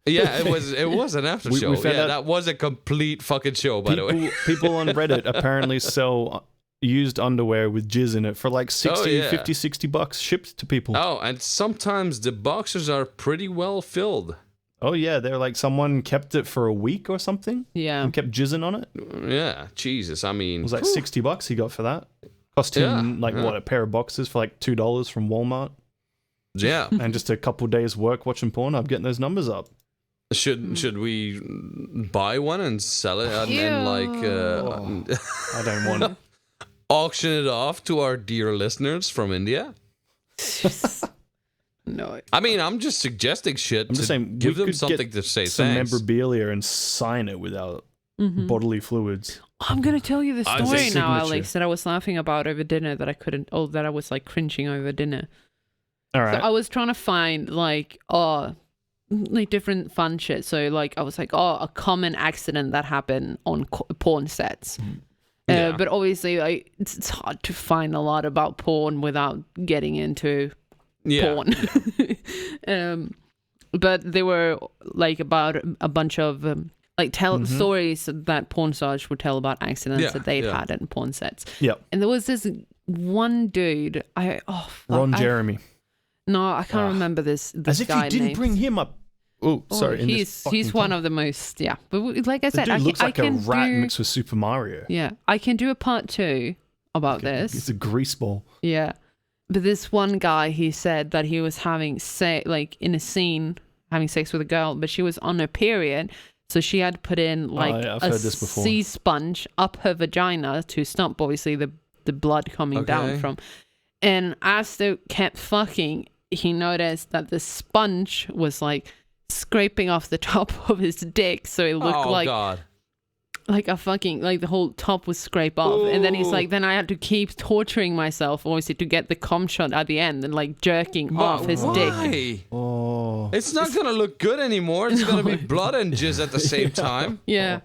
Yeah, it was an after show. we found out that was a complete fucking show, by the way. People on Reddit apparently sell used underwear with jizz in it for like 50, 60 bucks shipped to people. Oh, and sometimes the boxes are pretty well filled. Oh yeah, they're like someone kept it for a week or something. Yeah. And kept jizzing on it. Yeah, Jesus, I mean... It was like $60 he got for that. Cost him a pair of boxes for like $2 from Walmart. Yeah. And just a couple days work watching porn, I'm getting those numbers up. Should we buy one and sell it and like... I don't want it. auction it off to our dear listeners from India? No. I mean, I'm just suggesting shit. I'm just saying, give we them could something get to say some thanks. memorabilia and sign it without bodily fluids. I'm gonna tell you the I'd say story now, signature. Alex, that I was laughing about over dinner that I couldn't, that I was like cringing over dinner. All right. So I was trying to find like different fun shit. So like I was like, a common accident that happened on porn sets. Yeah. But obviously, like it's hard to find a lot about porn without getting into porn. But they were like about a bunch of stories that porn stars would tell about accidents that they'd had in porn sets. Yep. And there was this one dude. Ron Jeremy. No, I can't remember this As if guy you didn't names. bring him up. Oh, sorry. He's one of the most, But like I said, Dude looks like a rat do, mixed with Super Mario. Yeah, I can do a part 2 about this. It's a grease ball. Yeah. But this one guy, he said that he was having in a scene, having sex with a girl, but she was on her period. So she had put in I've heard this before. sea sponge up her vagina to stop, obviously, the blood coming down from. And as they kept fucking, he noticed that the sponge was like scraping off the top of his dick. So it looked like a fucking, like the whole top was scraped off. Ooh. And then he's like, then I had to keep torturing myself, obviously, to get the cum shot at the end and like jerking off his dick. Oh. It's not going to look good anymore. It's going to be blood and jizz at the same time. Yeah.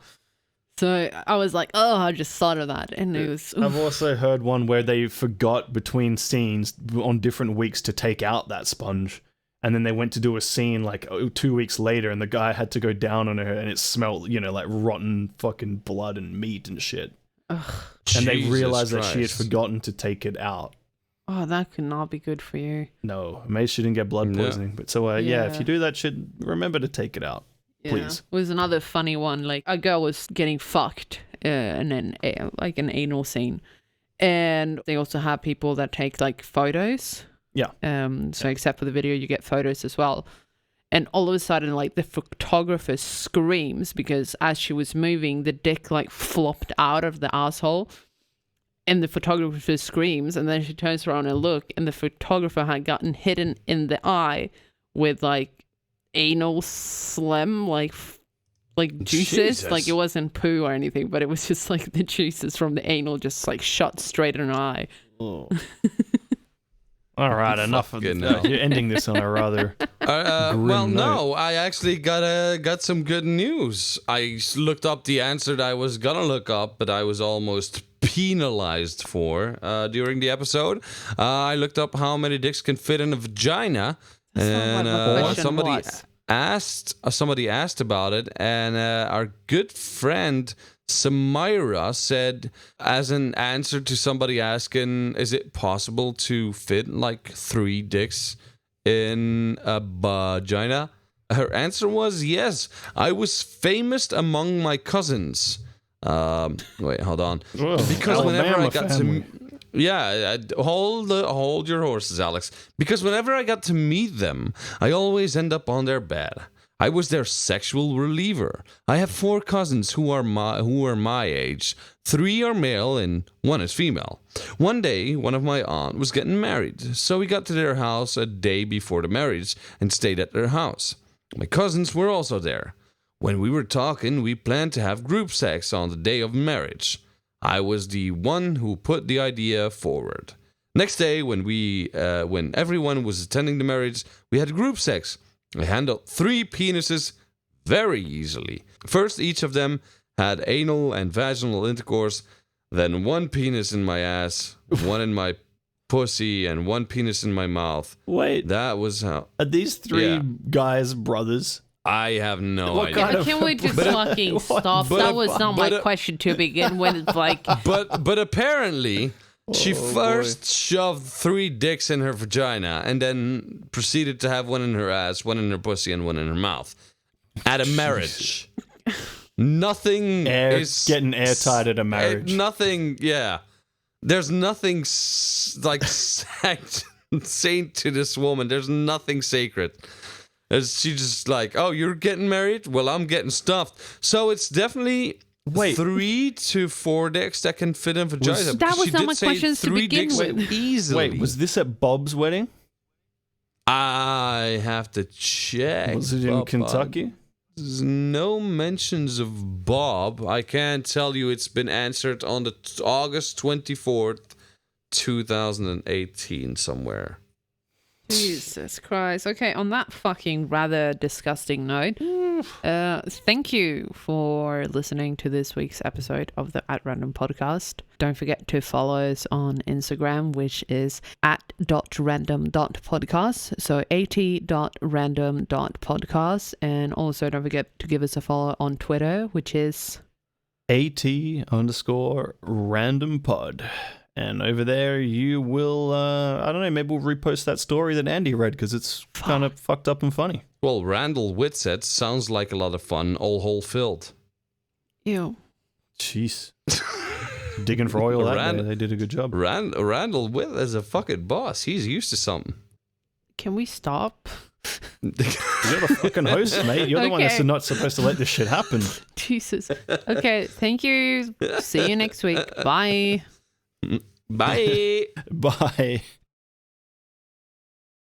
So I was like, I just thought of that. And it was... I've also heard one where they forgot between scenes on different weeks to take out that sponge. And then they went to do a scene like 2 weeks later, and the guy had to go down on her, and it smelled, like rotten fucking blood and meat and shit. Ugh. And they Jesus realized that she had Christ. forgotten to take it out. Oh, that could not be good for you. No, maybe she didn't get blood poisoning. But so, if you do that shit, remember to take it out, please. It was another funny one. Like a girl was getting fucked and then like an anal scene. And they also have people that take like photos. Yeah. So except for the video, you get photos as well. And all of a sudden, like the photographer screams because as she was moving, the dick like flopped out of the asshole. And the photographer screams, and then she turns around and look, and the photographer had gotten hidden in the eye with like anal slim, like juices. Jesus. Like it wasn't poo or anything, but it was just like the juices from the anal just like shot straight in her eye. Oh. All right, enough of that. You're ending this on a rather well, grim no, note. I actually got some good news. I looked up the answer that I was gonna look up, but I was almost penalized for during the episode. I looked up how many dicks can fit in a vagina, and somebody asked about it, and our good friend Samira said, as an answer to somebody asking, is it possible to fit like 3 dicks in a vagina? Her answer was yes. I was famous among my cousins. Wait, hold on. Whoa, Because whenever I got family. Yeah, hold your horses, Alex. Because whenever I got to meet them, I always end up on their bed. I was their sexual reliever. I have 4 cousins who are my age. 3 are male and 1 is female. One day, one of my aunt was getting married, so we got to their house a day before the marriage and stayed at their house. My cousins were also there. When we were talking, we planned to have group sex on the day of marriage. I was the one who put the idea forward. Next day, when everyone was attending the marriage, we had group sex. I handled 3 penises very easily. First, each of them had anal and vaginal intercourse, then 1 penis in my ass, 1 in my pussy, and 1 penis in my mouth. Wait, That was how... are these 3 guys brothers? I have no What idea. kind of- Can we just fucking stop? That was not my question to begin with. Like, But apparently... She first shoved 3 dicks in her vagina and then proceeded to have 1 in her ass, 1 in her pussy, and 1 in her mouth. At a marriage. Nothing is... Getting airtight at a marriage. Nothing, yeah. There's nothing saint to this woman. There's nothing sacred. She just like, oh, you're getting married? Well, I'm getting stuffed. So it's definitely... Wait. 3 to 4 dicks that can fit in vagina. That was She not did my say questions to 3 begin dicks with. Easily. Wait, was this at Bob's wedding? I have to check. Was it in Kentucky? There's no mentions of Bob. I can't tell you it's been answered on the August 24th, 2018 somewhere. Jesus Christ. Okay, on that fucking rather disgusting note, thank you for listening to this week's episode of the At Random Podcast. Don't forget to follow us on Instagram, which is @random.podcast. So at.random.podcast. And also don't forget to give us a follow on Twitter, which is AT_randompod. And over there, you will, I don't know, maybe we'll repost that story that Andy read because it's kind of fucked up and funny. Well, Randall Whitsett sounds like a lot of fun, all hole filled. ew. Jeez. Digging for oil that day. They did a good job. Randall Witt is a fucking boss. He's used to something. Can we stop? You're the fucking host, mate. You're the one that's not supposed to let this shit happen. Jesus. Okay, thank you. See you next week. Bye. Bye. Bye.